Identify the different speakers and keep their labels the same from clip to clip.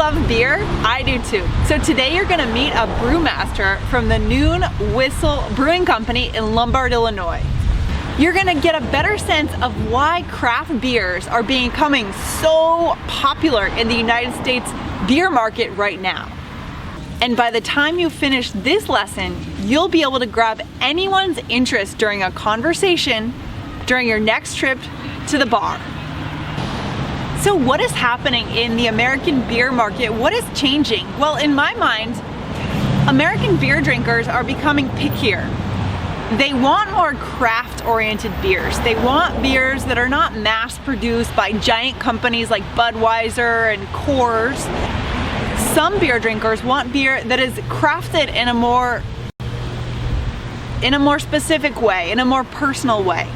Speaker 1: love beer? I do too. So today you're gonna meet a brewmaster from the Noon Whistle Brewing Company in Lombard, Illinois. You're gonna get a better sense of why craft beers are becoming so popular in the United States beer market right now. And by the time you finish this lesson, you'll be able to grab anyone's interest during a conversation during your next trip to the bar. So what is happening in the American beer market? What is changing? Well, in my mind, American beer drinkers are becoming pickier. They want more craft-oriented beers. They want beers that are not mass-produced by giant companies like Budweiser and Coors. Some beer drinkers want beer that is crafted in a more specific way, in a more personal way.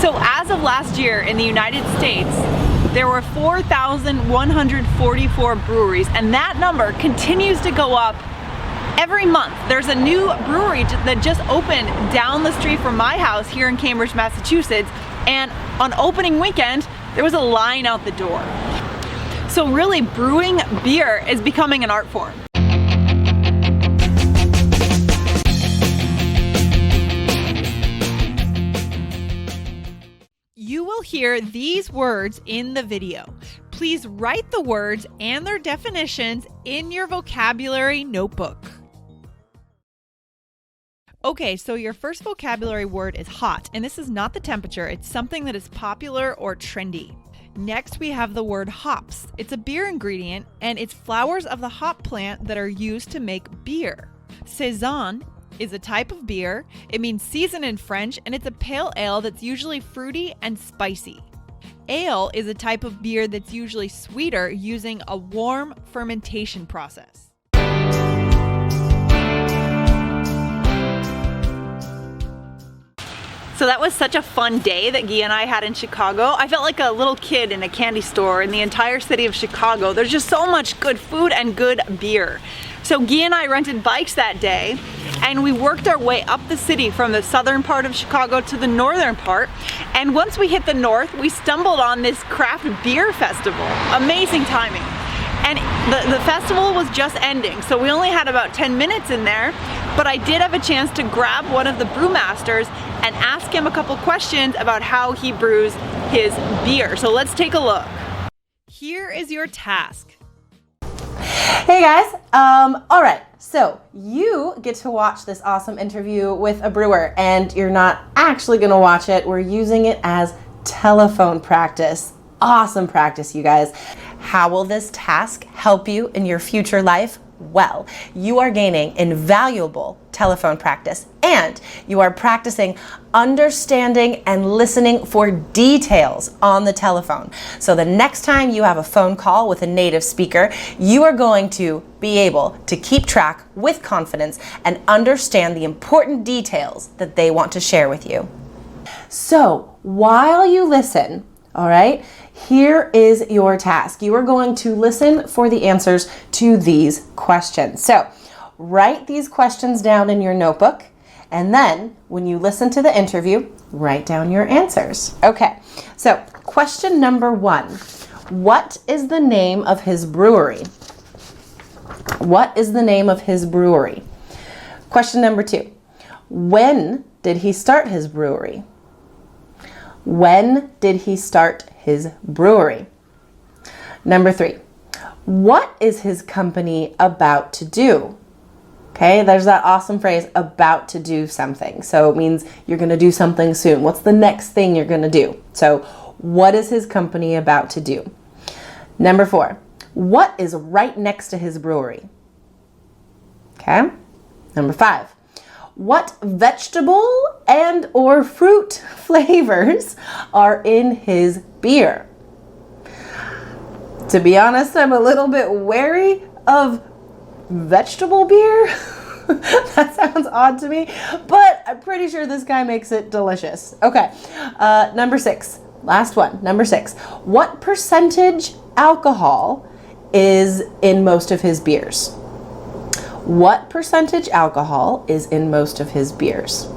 Speaker 1: So as of last year in the United States, there were 4,144 breweries, and that number continues to go up every month. There's a new brewery that just opened down the street from my house here in Cambridge, Massachusetts, and on opening weekend, there was a line out the door. So really, brewing beer is becoming an art form. You will hear these words in the video. Please write the words and their definitions in your vocabulary notebook. Okay, so your first vocabulary word is hot, and this is not the temperature, it's something that is popular or trendy. Next, we have the word hops. It's a beer ingredient, and it's flowers of the hop plant that are used to make beer. Saison is a type of beer. It means season in French, and it's a pale ale that's usually fruity and spicy. Ale is a type of beer that's usually sweeter, using a warm fermentation process. So that was such a fun day that Guy and I had in Chicago. I felt like a little kid in a candy store in the entire city of Chicago. There's just so much good food and good beer. So Guy and I rented bikes that day, and we worked our way up the city from the southern part of Chicago to the northern part. And once we hit the north, we stumbled on this craft beer festival. Amazing timing. And the festival was just ending, so we only had about 10 minutes in there, but I did have a chance to grab one of the brewmasters and ask him a couple questions about how he brews his beer. So let's take a look. Here is your task.
Speaker 2: Hey guys, all right, so you get to watch this awesome interview with a brewer, and you're not actually gonna watch it. We're using it as telephone practice. Awesome practice, you guys. How will this task help you in your future life? Well, you are gaining invaluable telephone practice, and you are practicing understanding and listening for details on the telephone. So the next time you have a phone call with a native speaker, you are going to be able to keep track with confidence and understand the important details that they want to share with you. So while you listen, all right, here is your task. You are going to listen for the answers to these questions. So write these questions down in your notebook, and then when you listen to the interview, write down your answers. Okay, so question number 1. What is the name of his brewery? What is the name of his brewery? Question number 2. When did he start his brewery? When did he start his brewery? Number 3, what is his company about to do? Okay, there's that awesome phrase, about to do something. So it means you're gonna do something soon. What's the next thing you're gonna do? So what is his company about to do? Number 4, what is right next to his brewery? Okay, number 5, what vegetable and or fruit flavors are in his beer? To be honest, I'm a little bit wary of vegetable beer. That sounds odd to me, but I'm pretty sure this guy makes it delicious. Okay, number 6, last one, number 6. What percentage alcohol is in most of his beers? What percentage alcohol is in most of his beers?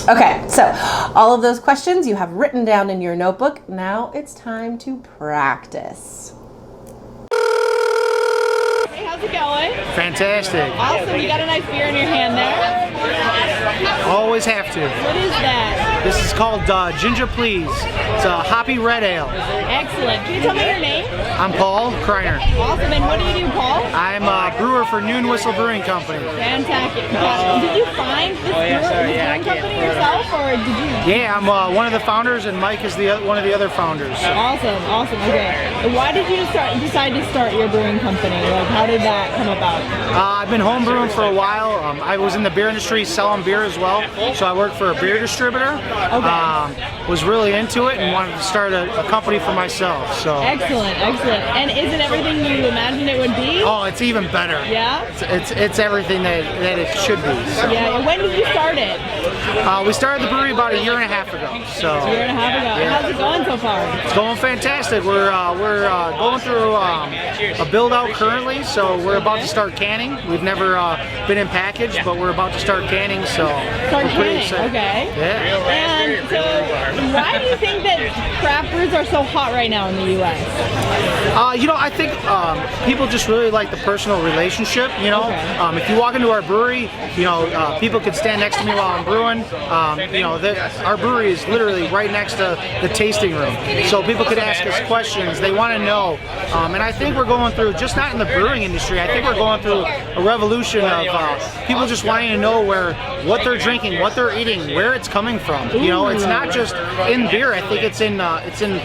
Speaker 2: Okay, so all of those questions you have written down in your notebook. Now it's time to practice.
Speaker 1: how's it going?
Speaker 3: Fantastic.
Speaker 1: Awesome, you got a nice beer in your hand there.
Speaker 3: Always have to.
Speaker 1: What is that?
Speaker 3: This is called Ginger Please. It's a hoppy red ale.
Speaker 1: Excellent. Can you tell me your name?
Speaker 3: I'm Paul Kreiner.
Speaker 1: Awesome, and what do you do, Paul?
Speaker 3: I'm a brewer for Noon Whistle Brewing Company.
Speaker 1: Fantastic. Did you find this brewing company yourself, or did you?
Speaker 3: Yeah, I'm one of the founders, and Mike is one of the other founders.
Speaker 1: Awesome, awesome. Okay. Why did you decide to start your brewing company? Like, how did that come about?
Speaker 3: I've been home brewing for a while. I was in the beer industry selling beer as well, so I worked for a beer distributor.
Speaker 1: Okay.
Speaker 3: Was really into it and wanted to start a company for myself. So.
Speaker 1: Excellent, excellent. And is it everything you imagined it would be?
Speaker 3: Oh, it's even better.
Speaker 1: Yeah?
Speaker 3: It's everything that it should be. So.
Speaker 1: Yeah. When did you start it?
Speaker 3: We started the brewery about a year and a half ago. So.
Speaker 1: A year and a half ago.
Speaker 3: Yeah.
Speaker 1: And how's it going so far?
Speaker 3: It's going fantastic. We're going through a build out currently, so we're about to start canning. We've never been in package, but we're about to start canning. So.
Speaker 1: Start
Speaker 3: we're pretty
Speaker 1: canning.
Speaker 3: excited.
Speaker 1: Okay.
Speaker 3: Yeah.
Speaker 1: And so, why do you think that craft brews are so hot right now in the U.S.?
Speaker 3: I think people just really like the personal relationship.
Speaker 1: Okay.
Speaker 3: If you walk into our brewery, people could stand next to me while I'm brewing. Our brewery is literally right next to the tasting room, so people could ask us questions. They want to know, and I think we're going through, just not in the brewing industry, I think we're going through a revolution of people just wanting to know what they're drinking, what they're eating, where it's coming from. It's not just in beer. I think it's in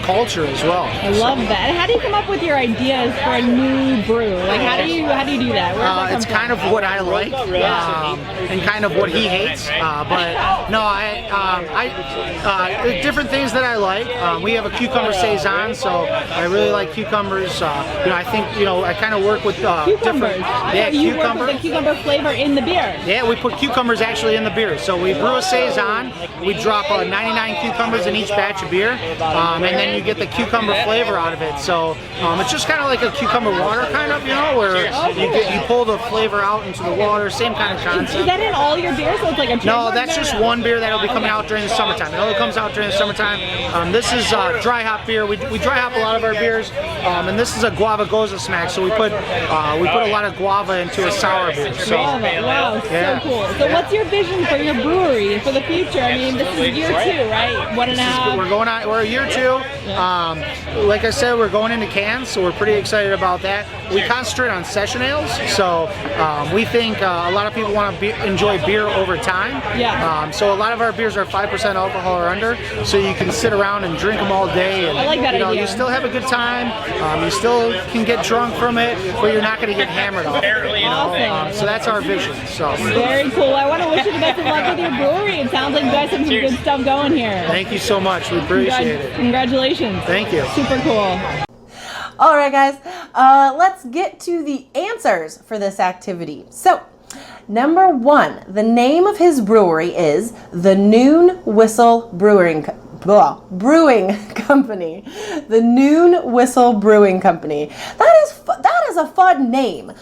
Speaker 3: culture as well.
Speaker 1: I love that. And how do you come up with your ideas for a new brew? Like, how do you do that? Where does that
Speaker 3: it's
Speaker 1: come
Speaker 3: kind
Speaker 1: from?
Speaker 3: of what I like, and kind of what he hates. But no, different things that I like. We have a cucumber saison, so I really like cucumbers. I think I kind of work with
Speaker 1: Cucumbers.
Speaker 3: different.
Speaker 1: You
Speaker 3: cucumber.
Speaker 1: work with the cucumber flavor in the beer.
Speaker 3: Yeah, we put cucumbers actually in the beer. So we brew a saison. We drop 99 cucumbers in each batch of beer, and then you get the cucumber flavor out of it. So it's just kind of like a cucumber water, kind of, where you pull the flavor out into the water. Same kind of concept.
Speaker 1: Is that in all your beers? So it's like a
Speaker 3: No, that's just one beer that'll be coming out during the summertime. It only comes out during the summertime. This is dry hop beer. We dry hop a lot of our beers, and this is a guava goza smack. So we put a lot of guava into a sour beer. So,
Speaker 1: wow,
Speaker 3: yeah.
Speaker 1: so cool. So what's your vision for your brewery for the future? I mean, this is year 2, right? 1.5.
Speaker 3: We're year 2. Like I said, we're going into cans, so we're pretty excited about that. We concentrate on session ales, so we think a lot of people want to enjoy beer over time.
Speaker 1: Yeah.
Speaker 3: So a lot of our beers are 5% alcohol or under, so you can sit around and drink them all day. And,
Speaker 1: I like that idea.
Speaker 3: You still have a good time. You still can get drunk from it, but you're not going to get hammered off it.
Speaker 1: Awesome.
Speaker 3: So that's our vision. So.
Speaker 1: Very cool. I want to wish you the best of luck with your brewery. It sounds like you guys have some good stuff going here.
Speaker 3: Thank you so much. We appreciate it.
Speaker 1: Congratulations.
Speaker 3: Thank you.
Speaker 1: Super cool.
Speaker 2: All right, guys, let's get to the answers for this activity. So, number 1, the name of his brewery is the Noon Whistle Brewing Company. The Noon Whistle Brewing Company. That is a fun name.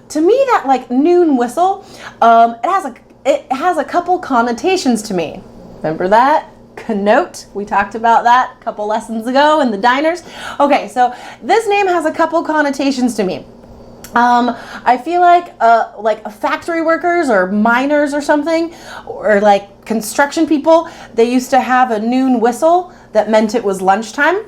Speaker 2: To me, that like Noon Whistle, it has a couple connotations to me. Remember that? Connote. We talked about that a couple lessons ago in the diners. Okay, so this name has a couple connotations to me. I feel like factory workers or miners or something, or like construction people, they used to have a noon whistle that meant it was lunchtime.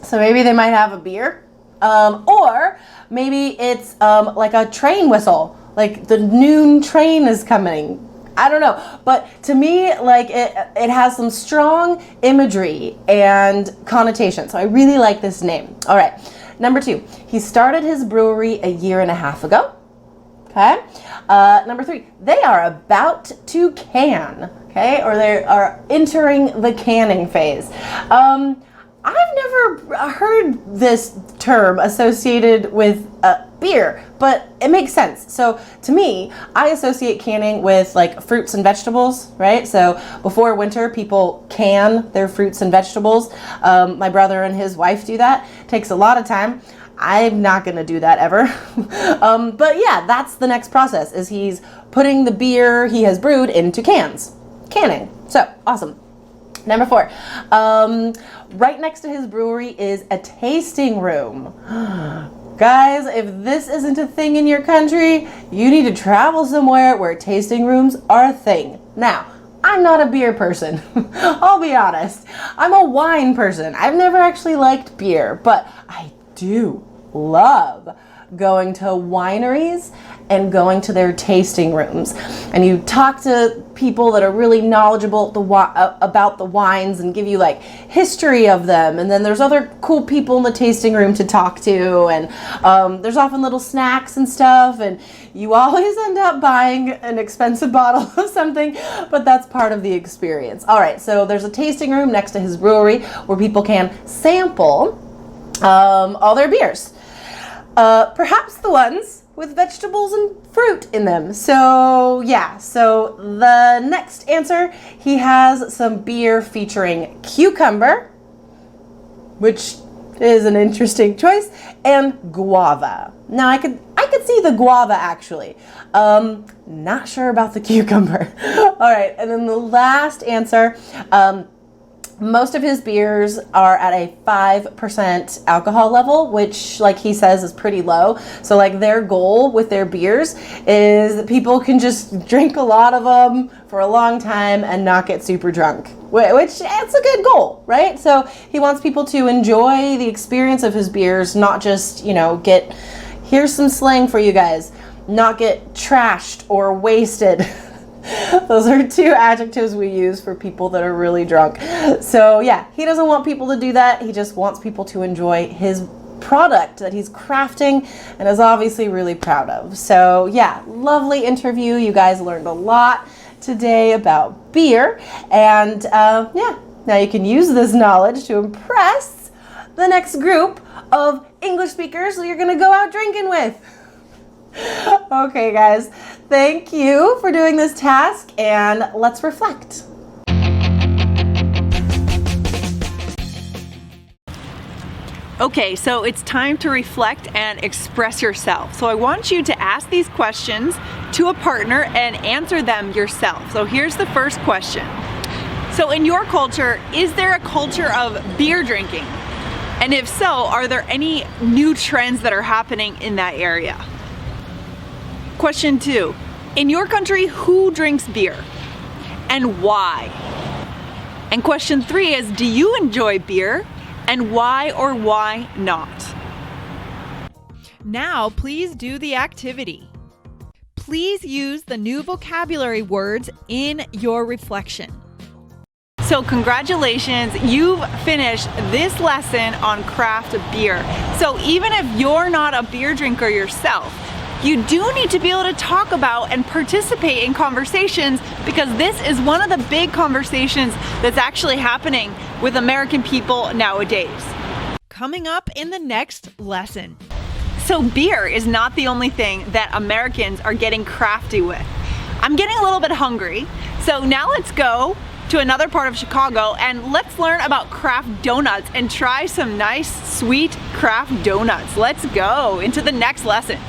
Speaker 2: So maybe they might have a beer. Or maybe it's like a train whistle, like the noon train is coming. I don't know, but to me, like it has some strong imagery and connotation. So I really like this name. All right, number 2, he started his brewery a year and a half ago. Okay, number 3, they are about to can. Okay, or they are entering the canning phase. I've never heard this term associated with beer, but it makes sense. So to me, I associate canning with like fruits and vegetables, right? So before winter, people can their fruits and vegetables. My brother and his wife do that. It takes a lot of time. I'm not going to do that ever. But yeah, that's the next process, is he's putting the beer he has brewed into cans. Canning. So awesome. Number 4, right next to his brewery is a tasting room. Guys, if this isn't a thing in your country, you need to travel somewhere where tasting rooms are a thing. Now, I'm not a beer person. I'll be honest. I'm a wine person. I've never actually liked beer, but I do love going to wineries and going to their tasting rooms. And you talk to people that are really knowledgeable about the wines and give you like history of them. And then there's other cool people in the tasting room to talk to. And there's often little snacks and stuff. And you always end up buying an expensive bottle of something, but that's part of the experience. All right, so there's a tasting room next to his brewery where people can sample all their beers. Perhaps the ones with vegetables and fruit in them. So yeah, so the next answer, he has some beer featuring cucumber, which is an interesting choice, and guava. Now I could see the guava actually. Not sure about the cucumber. All right, and then the last answer, most of his beers are at a 5% alcohol level, which like he says is pretty low. So like their goal with their beers is that people can just drink a lot of them for a long time and not get super drunk, which it's a good goal, right? So he wants people to enjoy the experience of his beers, not just, here's some slang for you guys, not get trashed or wasted. Those are two adjectives we use for people that are really drunk. So yeah, he doesn't want people to do that. He just wants people to enjoy his product that he's crafting and is obviously really proud of. So yeah, lovely interview. You guys learned a lot today about beer. And yeah, now you can use this knowledge to impress the next group of English speakers that you're going to go out drinking with. Okay, guys, thank you for doing this task, and let's reflect.
Speaker 1: Okay, so it's time to reflect and express yourself. So I want you to ask these questions to a partner and answer them yourself. So here's the first question. So in your culture, is there a culture of beer drinking? And if so, are there any new trends that are happening in that area? Question 2, in your country, who drinks beer and why? And question 3 is, do you enjoy beer and why or why not? Now, please do the activity. Please use the new vocabulary words in your reflection. So congratulations, you've finished this lesson on craft beer. So even if you're not a beer drinker yourself, you do need to be able to talk about and participate in conversations, because this is one of the big conversations that's actually happening with American people nowadays. Coming up in the next lesson. So beer is not the only thing that Americans are getting crafty with. I'm getting a little bit hungry, so now let's go to another part of Chicago and let's learn about craft donuts and try some nice, sweet craft donuts. Let's go into the next lesson.